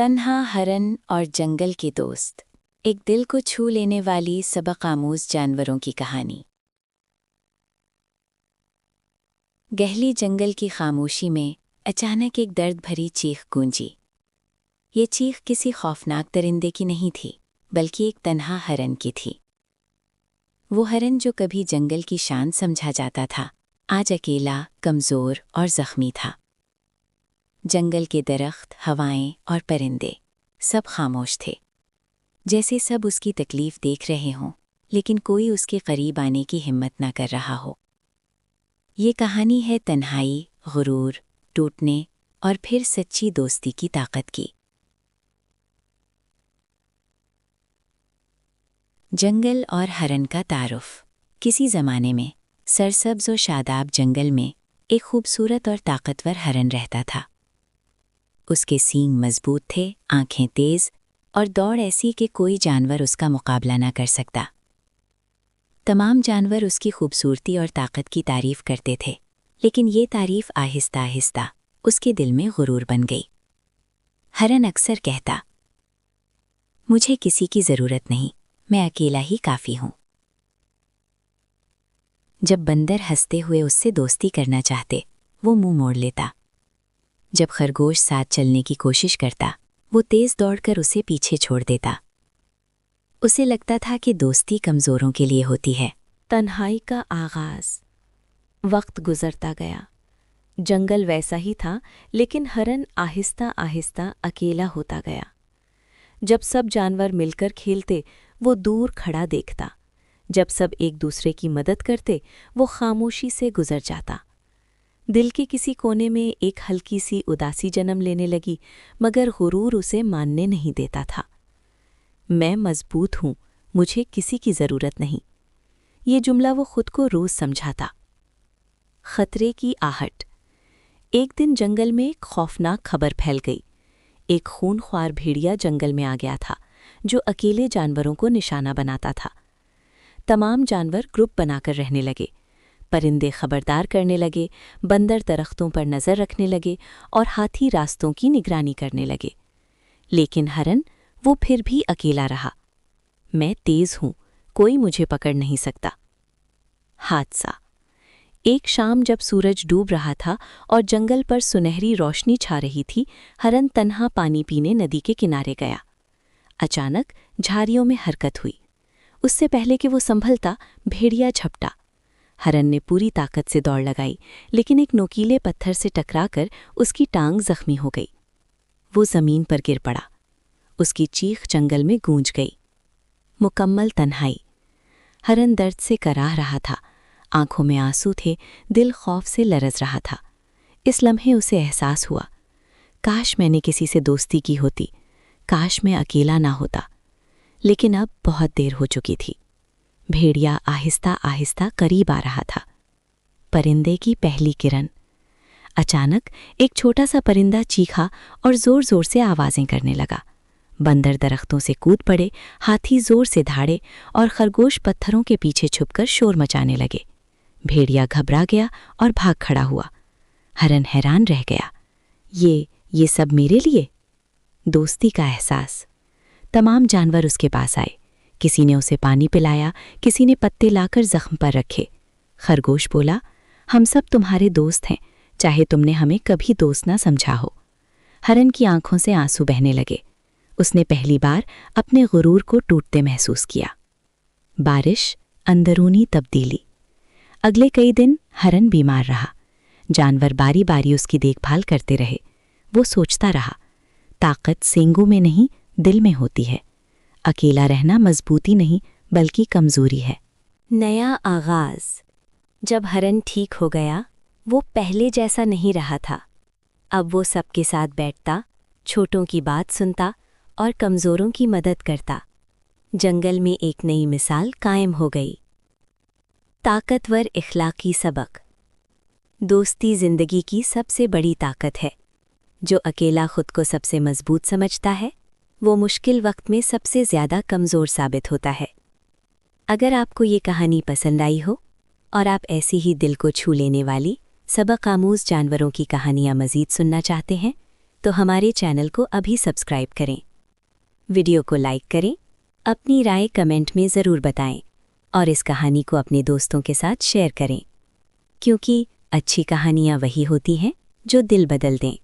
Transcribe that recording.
तन्हा हरन और जंगल के दोस्त, एक दिल को छू लेने वाली सबक आमूज जानवरों की कहानी। गहरी जंगल की खामोशी में अचानक एक दर्द भरी चीख गूंजी। ये चीख किसी खौफनाक दरिंदे की नहीं थी, बल्कि एक तन्हा हरन की थी। वो हरन जो कभी जंगल की शान समझा जाता था, आज अकेला, कमज़ोर और ज़ख्मी था। जंगल के दरख्त, हवाएं और परिंदे सब खामोश थे, जैसे सब उसकी तकलीफ देख रहे हों, लेकिन कोई उसके करीब आने की हिम्मत ना कर रहा हो। ये कहानी है तन्हाई, गुरूर, टूटने और फिर सच्ची दोस्ती की ताकत की। जंगल और हरन का तारुफ। किसी ज़माने में सरसब्ज और शादाब जंगल में एक खूबसूरत और ताकतवर हरन रहता था। उसके सींग मजबूत थे, आंखें तेज और दौड़ ऐसी कि कोई जानवर उसका मुकाबला ना कर सकता। तमाम जानवर उसकी खूबसूरती और ताकत की तारीफ करते थे, लेकिन ये तारीफ आहिस्ता आहिस्ता उसके दिल में गुरूर बन गई। हरन अक्सर कहता, मुझे किसी की ज़रूरत नहीं, मैं अकेला ही काफ़ी हूँ। जब बंदर हंसते हुए उससे दोस्ती करना चाहते, वो मुंह मोड़ लेता। जब खरगोश साथ चलने की कोशिश करता, वो तेज़ दौड़कर उसे पीछे छोड़ देता। उसे लगता था कि दोस्ती कमज़ोरों के लिए होती है। तन्हाई का आगाज़। वक्त गुजरता गया। जंगल वैसा ही था, लेकिन हरन आहिस्ता आहिस्ता अकेला होता गया। जब सब जानवर मिलकर खेलते, वो दूर खड़ा देखता। जब सब एक दूसरे की मदद करते, वो खामोशी से गुजर जाता। दिल के किसी कोने में एक हल्की सी उदासी जन्म लेने लगी, मगर गुरूर उसे मानने नहीं देता था। मैं मजबूत हूँ, मुझे किसी की ज़रूरत नहीं। ये जुमला वो खुद को रोज़ समझाता। खतरे की आहट। एक दिन जंगल में एक खौफनाक खबर फैल गई। एक खूनख्वार भेड़िया जंगल में आ गया था, जो अकेले जानवरों को निशाना बनाता था। तमाम जानवर ग्रुप बनाकर रहने लगे। परिंदे खबरदार करने लगे, बंदर दरख्तों पर नज़र रखने लगे और हाथी रास्तों की निगरानी करने लगे। लेकिन हरन, वो फिर भी अकेला रहा। मैं तेज़ हूँ, कोई मुझे पकड़ नहीं सकता। हादसा। एक शाम जब सूरज डूब रहा था और जंगल पर सुनहरी रोशनी छा रही थी, हरन तन्हा पानी पीने नदी के किनारे गया। अचानक झाड़ियों में हरकत हुई। उससे पहले कि वो संभलता, भेड़िया झपटा। हरन ने पूरी ताकत से दौड़ लगाई, लेकिन एक नोकीले पत्थर से टकराकर उसकी टांग जख्मी हो गई। वो ज़मीन पर गिर पड़ा। उसकी चीख जंगल में गूंज गई। मुकम्मल तन्हाई। हरन दर्द से कराह रहा था, आंखों में आंसू थे, दिल खौफ से लरज रहा था। इस लम्हे उसे एहसास हुआ, काश मैंने किसी से दोस्ती की होती, काश मैं अकेला ना होता। लेकिन अब बहुत देर हो चुकी थी। भेड़िया आहिस्ता आहिस्ता करीब आ रहा था। परिंदे की पहली किरण। अचानक एक छोटा सा परिंदा चीखा और जोर जोर से आवाज़ें करने लगा। बंदर दरख्तों से कूद पड़े, हाथी जोर से धाड़े और खरगोश पत्थरों के पीछे छुपकर शोर मचाने लगे। भेड़िया घबरा गया और भाग खड़ा हुआ। हरन हैरान रह गया। ये सब मेरे लिए? दोस्ती का एहसास। तमाम जानवर उसके पास आए। किसी ने उसे पानी पिलाया, किसी ने पत्ते लाकर जख्म पर रखे। खरगोश बोला, हम सब तुम्हारे दोस्त हैं, चाहे तुमने हमें कभी दोस्त ना समझा हो। हरन की आंखों से आंसू बहने लगे। उसने पहली बार अपने गुरूर को टूटते महसूस किया। बारिश, अंदरूनी तब्दीली। अगले कई दिन हरन बीमार रहा। जानवर बारी बारी उसकी देखभाल करते रहे। वो सोचता रहा, ताकत सींगों में नहीं, दिल में होती है। अकेला रहना मजबूती नहीं, बल्कि कमज़ोरी है। नया आगाज़। जब हरन ठीक हो गया, वो पहले जैसा नहीं रहा था। अब वो सबके साथ बैठता, छोटों की बात सुनता और कमज़ोरों की मदद करता। जंगल में एक नई मिसाल कायम हो गई। ताकतवर इखलाकी सबक। दोस्ती ज़िंदगी की सबसे बड़ी ताकत है। जो अकेला खुद को सबसे मजबूत समझता है, वो मुश्किल वक्त में सबसे ज़्यादा कमज़ोर साबित होता है। अगर आपको ये कहानी पसंद आई हो और आप ऐसी ही दिल को छू लेने वाली सबक आमूज़ जानवरों की कहानियाँ मज़ीद सुनना चाहते हैं, तो हमारे चैनल को अभी सब्सक्राइब करें, वीडियो को लाइक करें, अपनी राय कमेंट में ज़रूर बताएं और इस कहानी को अपने दोस्तों के साथ शेयर करें, क्योंकि अच्छी कहानियाँ वही होती हैं जो दिल बदल दें।